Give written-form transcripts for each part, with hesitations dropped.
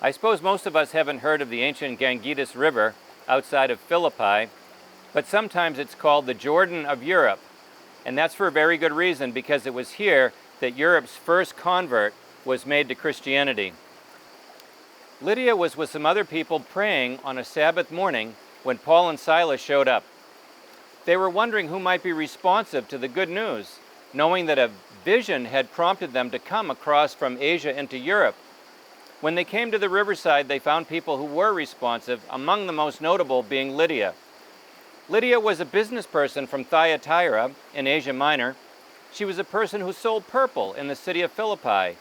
I suppose most of us haven't heard of the ancient Zygaktes River outside of Philippi, but sometimes it's called the Jordan of Europe. And that's for a very good reason, because it was here that Europe's first convert was made to Christianity. Lydia was with some other people praying on a Sabbath morning when Paul and Silas showed up. They were wondering who might be responsive to the good news, knowing that a vision had prompted them to come across from Asia into Europe. When they came to the riverside, they found people who were responsive, among the most notable being Lydia. Lydia was a business person from Thyatira in Asia Minor. She was a person who sold purple in the city of Philippi,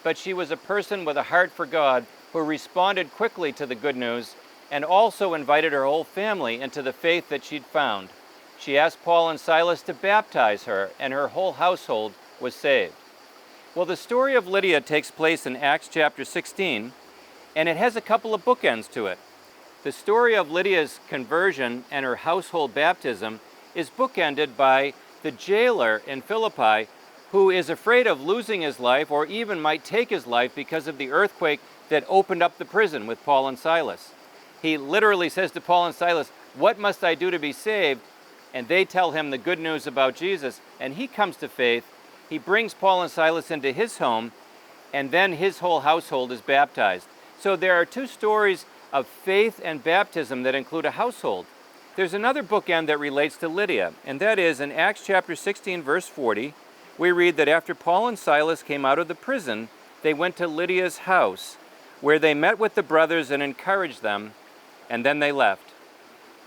but she was a person with a heart for God who responded quickly to the good news and also invited her whole family into the faith that she'd found. She asked Paul and Silas to baptize her, and her whole household was saved. Well, the story of Lydia takes place in Acts chapter 16, and it has a couple of bookends to it. The story of Lydia's conversion and her household baptism is bookended by the jailer in Philippi, who is afraid of losing his life or even might take his life because of the earthquake that opened up the prison with Paul and Silas. He literally says to Paul and Silas, "What must I do to be saved?" And they tell him the good news about Jesus, and he comes to faith. He brings Paul and Silas into his home, and then his whole household is baptized. So there are two stories of faith and baptism that include a household. There's another bookend that relates to Lydia, and that is in Acts chapter 16, verse 40, we read that after Paul and Silas came out of the prison, they went to Lydia's house, where they met with the brothers and encouraged them, and then they left.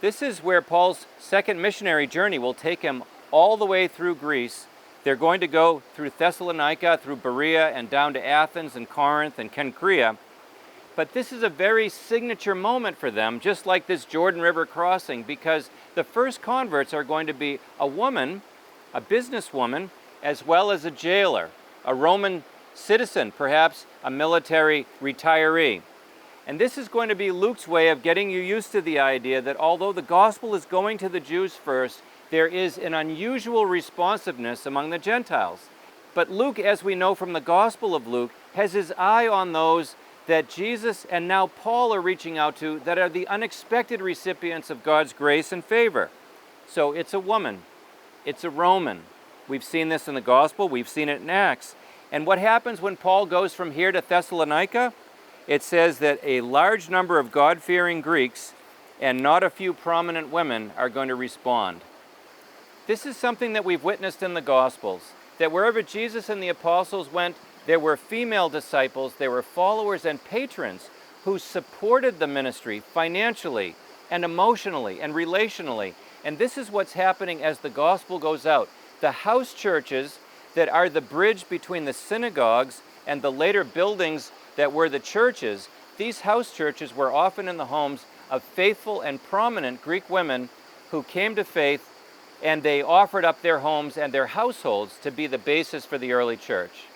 This is where Paul's second missionary journey will take him all the way through Greece. They're going to go through Thessalonica, through Berea, and down to Athens and Corinth and Cenchrea. But this is a very signature moment for them, just like this Jordan River crossing, because the first converts are going to be a woman, a businesswoman, as well as a jailer, a Roman citizen, perhaps a military retiree. And this is going to be Luke's way of getting you used to the idea that although the gospel is going to the Jews first, there is an unusual responsiveness among the Gentiles. But Luke, as we know from the Gospel of Luke, has his eye on those that Jesus and now Paul are reaching out to that are the unexpected recipients of God's grace and favor. So it's a woman. It's a Roman. We've seen this in the Gospel. We've seen it in Acts. And what happens when Paul goes from here to Thessalonica? It says that a large number of God-fearing Greeks and not a few prominent women are going to respond. This is something that we've witnessed in the Gospels, that wherever Jesus and the apostles went, there were female disciples, there were followers and patrons who supported the ministry financially and emotionally and relationally. And this is what's happening as the gospel goes out. The house churches that are the bridge between the synagogues and the later buildings that were the churches, these house churches were often in the homes of faithful and prominent Greek women who came to faith, and they offered up their homes and their households to be the basis for the early church.